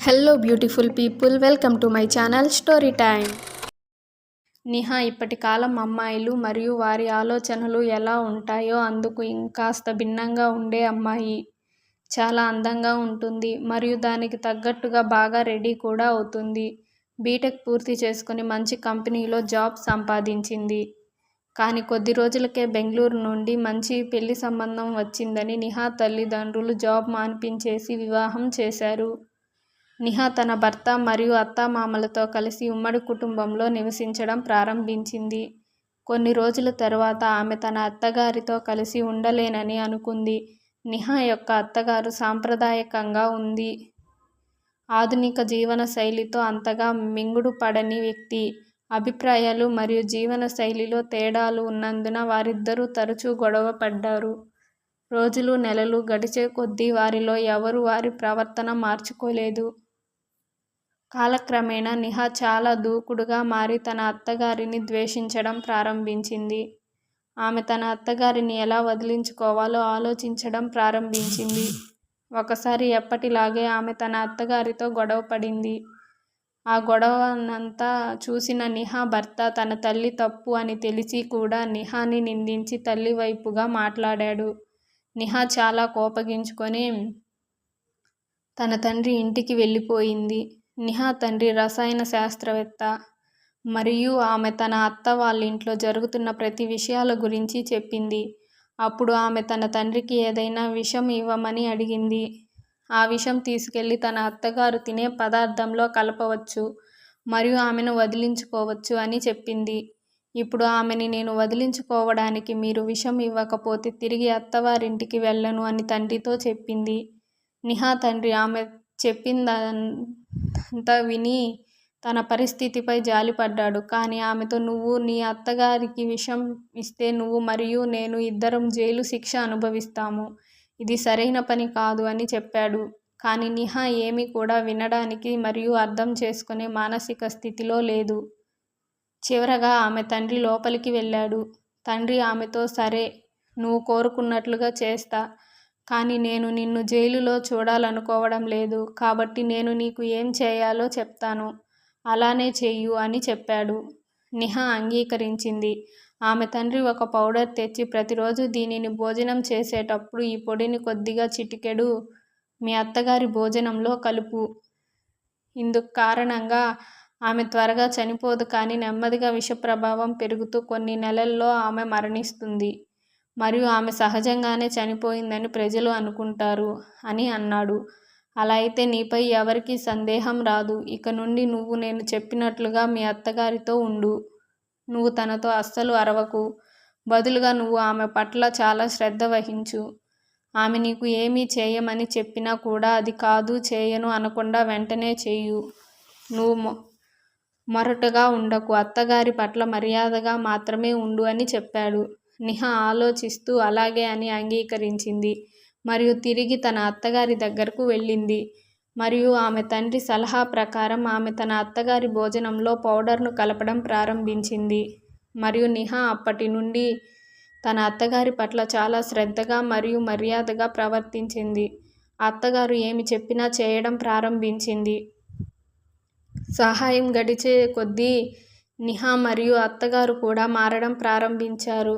Hello beautiful people, welcome to my channel story time. Niha ఇప్పటి కాలం అమ్మాయిలు మరియు వారి ఆలోచనలు ఎలా ఉంటాయో అందుకు ఇంకాస్త భిన్నంగా ఉండే అమ్మాయి. చాలా అందంగా ఉంటుంది మరియు దానికి తగ్గట్టుగా బాగా రెడీ కూడా అవుతుంది. బీటెక్ పూర్తి చేసుకుని మంచి కంపెనీలో జాబ్ సంపాదించింది. కానీ కొద్ది రోజులకే బెంగళూరు నుండి మంచి పెళ్లి సంబంధం వచ్చిందని నిహా తల్లిదండ్రులు జాబ్ మాన్పించేసి వివాహం చేశారు. నిహా తన భర్త మరియు అత్తామామలతో కలిసి ఉమ్మడి కుటుంబంలో నివసించడం ప్రారంభించింది. కొన్ని రోజుల తరువాత ఆమె తన అత్తగారితో కలిసి ఉండలేనని అనుకుంది. నిహా యొక్క అత్తగారు సాంప్రదాయకంగా ఉంది. ఆధునిక జీవన శైలితో అంతగా మింగుడు పడని వ్యక్తి. అభిప్రాయాలు మరియు జీవన శైలిలో తేడాలు ఉన్నందున వారిద్దరూ తరచూ గొడవ పడ్డారు. రోజులు నెలలు గడిచే కొద్దీ వారిలో ఎవరూ వారి ప్రవర్తన మార్చుకోలేదు. కాలక్రమేణా నిహా చాలా దూకుడుగా మారి తన అత్తగారిని ద్వేషించడం ప్రారంభించింది. ఆమె తన అత్తగారిని ఎలా వదిలించుకోవాలో ఆలోచించడం ప్రారంభించింది. ఒకసారి ఎప్పటిలాగే ఆమె తన అత్తగారితో గొడవ పడింది. ఆ గొడవనంతా చూసిన నిహా భర్త తన తల్లి తప్పు అని తెలిసి కూడా నిహాని నిందించి తల్లి వైపుగా మాట్లాడాడు. నిహా చాలా కోపగించుకొని తన తండ్రి ఇంటికి వెళ్ళిపోయింది. నిహా తండ్రి రసాయన శాస్త్రవేత్త మరియు ఆమె తన అత్త వాళ్ళింట్లో జరుగుతున్న ప్రతి విషయాల గురించి చెప్పింది. అప్పుడు ఆమె తన తండ్రికి ఏదైనా విషం ఇవ్వమని అడిగింది. ఆ విషం తీసుకెళ్లి తన అత్తగారు తినే పదార్థంలో కలపవచ్చు మరియు ఆమెను వదిలించుకోవచ్చు అని చెప్పింది. ఇప్పుడు ఆమెని నేను వదిలించుకోవడానికి మీరు విషం ఇవ్వకపోతే తిరిగి అత్తవారింటికి వెళ్ళను అని తండ్రితో చెప్పింది. నిహా తండ్రి ఆమె చెప్పిందంతా విని తన పరిస్థితిపై జాలిపడ్డాడు. కానీ ఆమెతో నువ్వు నీ అత్తగారికి విషం ఇస్తే నువ్వు మరియు నేను ఇద్దరం జైలు శిక్ష అనుభవిస్తాము. ఇది సరైన పని కాదు అని చెప్పాడు. కానీ నిహా ఏమీ కూడా వినడానికి మరియు అర్థం చేసుకునే మానసిక స్థితిలో లేదు. చివరగా ఆమె తండ్రి లోపలికి వెళ్ళాడు. తండ్రి ఆమెతో సరే, నువ్వు కోరుకున్నట్లుగా చేస్తా. కానీ నేను నిన్ను జైలులో చూడాలనుకోవడం లేదు. కాబట్టి నేను నీకు ఏం చేయాలో చెప్తాను. అలానే చెయ్యు అని చెప్పాడు. నిహా అంగీకరించింది. ఆమె తండ్రి ఒక పౌడర్ తెచ్చి ప్రతిరోజు దీనిని భోజనం చేసేటప్పుడు ఈ పొడిని కొద్దిగా చిటికెడు మీ అత్తగారి భోజనంలో కలుపు. ఇందుకు కారణంగా ఆమె త్వరగా చనిపోదు కానీ నెమ్మదిగా విష ప్రభావం పెరుగుతూ కొన్ని నెలల్లో ఆమె మరణిస్తుంది మరియు ఆమె సహజంగానే చనిపోయిందని ప్రజలు అనుకుంటారు అని అన్నాడు. అలా అయితే నీపై ఎవరికీ సందేహం రాదు. ఇక నుండి నువ్వు నేను చెప్పినట్లుగా మీ అత్తగారితో ఉండు. నువ్వు తనతో అస్సలు అరవకు. బదులుగా నువ్వు ఆమె పట్ల చాలా శ్రద్ధ వహించు. ఆమె నీకు ఏమీ చేయమని చెప్పినా కూడా అది కాదు చేయను అనకుండా వెంటనే చెయ్యు. నువ్వు మొరటుగా ఉండకు. అత్తగారి పట్ల మర్యాదగా మాత్రమే ఉండు అని చెప్పాడు. నిహా ఆలోచిస్తూ అలాగే అని అంగీకరించింది మరియు తిరిగి తన అత్తగారి దగ్గరకు వెళ్ళింది. మరియు ఆమె తండ్రి సలహా ప్రకారం ఆమె తన అత్తగారి భోజనంలో పౌడర్ను కలపడం ప్రారంభించింది. మరియు నిహా అప్పటి నుండి తన అత్తగారి పట్ల చాలా శ్రద్ధగా మరియు మర్యాదగా ప్రవర్తించింది. అత్తగారు ఏమి చెప్పినా చేయడం ప్రారంభించింది. సహాయం గడిచే కొద్దీ నిహా మరియు అత్తగారు కూడా మారడం ప్రారంభించారు.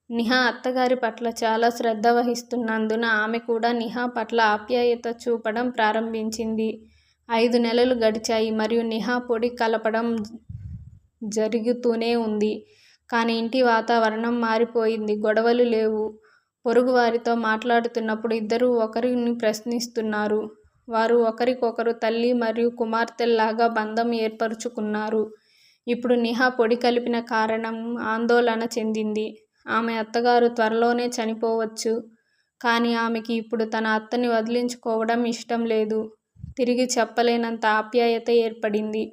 నిహా అత్తగారి పట్ల చాలా శ్రద్ధ వహిస్తున్నందున ఆమె కూడా నిహా పట్ల ఆప్యాయత చూపడం ప్రారంభించింది. 5 నెలలు గడిచాయి మరియు నిహా పొడి కలపడం జరుగుతూనే ఉంది. కానీ ఇంటి వాతావరణం మారిపోయింది. గొడవలు లేవు. పొరుగువారితో మాట్లాడుతున్నప్పుడు ఇద్దరూ ఒకరిని ప్రశ్నిస్తున్నారు. వారు ఒకరికొకరు తల్లి మరియు కుమార్తెల్లాగా బంధం ఏర్పరచుకున్నారు. ఇప్పుడు నిహా పొడి కలిపిన కారణం ఆందోళన చెందింది. ఆమె అత్తగారు త్వరలోనే చనిపోవచ్చు. కానీ ఆమెకి ఇప్పుడు తన అత్తని వదిలించుకోవడం ఇష్టం లేదు. తిరిగి చెప్పలేనంత ఆప్యాయత ఏర్పడింది.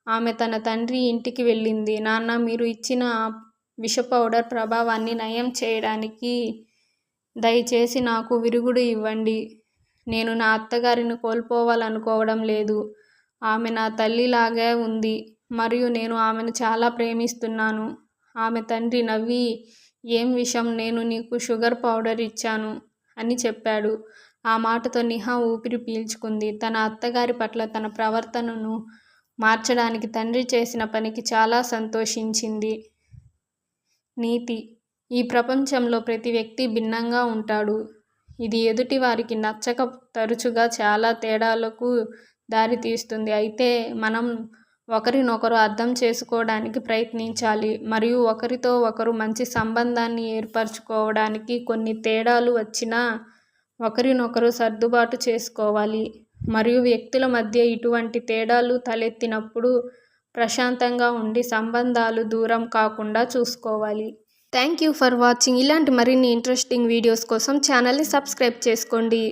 ఆమె తన తండ్రి ఇంటికి వెళ్ళింది. నాన్న, మీరు ఇచ్చిన విష పౌడర్ ప్రభావాన్ని నయం చేయడానికి దయచేసి నాకు విరుగుడు ఇవ్వండి. నేను నా అత్తగారిని కోల్పోవాలనుకోవడం లేదు. ఆమె నా తల్లిలాగే ఉంది మరియు నేను ఆమెను చాలా ప్రేమిస్తున్నాను. ఆమె తండ్రి నవ్వి, ఏం విషం, నేను నీకు షుగర్ పౌడర్ ఇచ్చాను అని చెప్పాడు. ఆ మాటతో నిహా ఊపిరి పీల్చుకుంది. తన అత్తగారి పట్ల తన ప్రవర్తనను మార్చడానికి తండ్రి చేసిన పనికి చాలా సంతోషించింది. నీతి: ఈ ప్రపంచంలో ప్రతి వ్యక్తి భిన్నంగా ఉంటాడు. ఇది ఎదుటి వారికి నచ్చక తరచుగా చాలా తేడాలకు దారితీస్తుంది. అయితే మనం ఒకరినొకరు అర్థం చేసుకోవడానికి ప్రయత్నించాలి మరియు ఒకరితో ఒకరు మంచి సంబంధాన్ని ఏర్పరచుకోవడానికి కొన్ని తేడాలు వచ్చినా ఒకరినొకరు సర్దుబాటు చేసుకోవాలి మరియు వ్యక్తుల మధ్య ఇటువంటి తేడాలు తలెత్తినప్పుడు ప్రశాంతంగా ఉండి సంబంధాలు దూరం కాకుండా చూసుకోవాలి. Thank you for watching. ఇలాంటి మరిన్ని ఇంట్రెస్టింగ్ వీడియోస్ కోసం ఛానల్ని సబ్స్క్రైబ్ చేసుకోండి.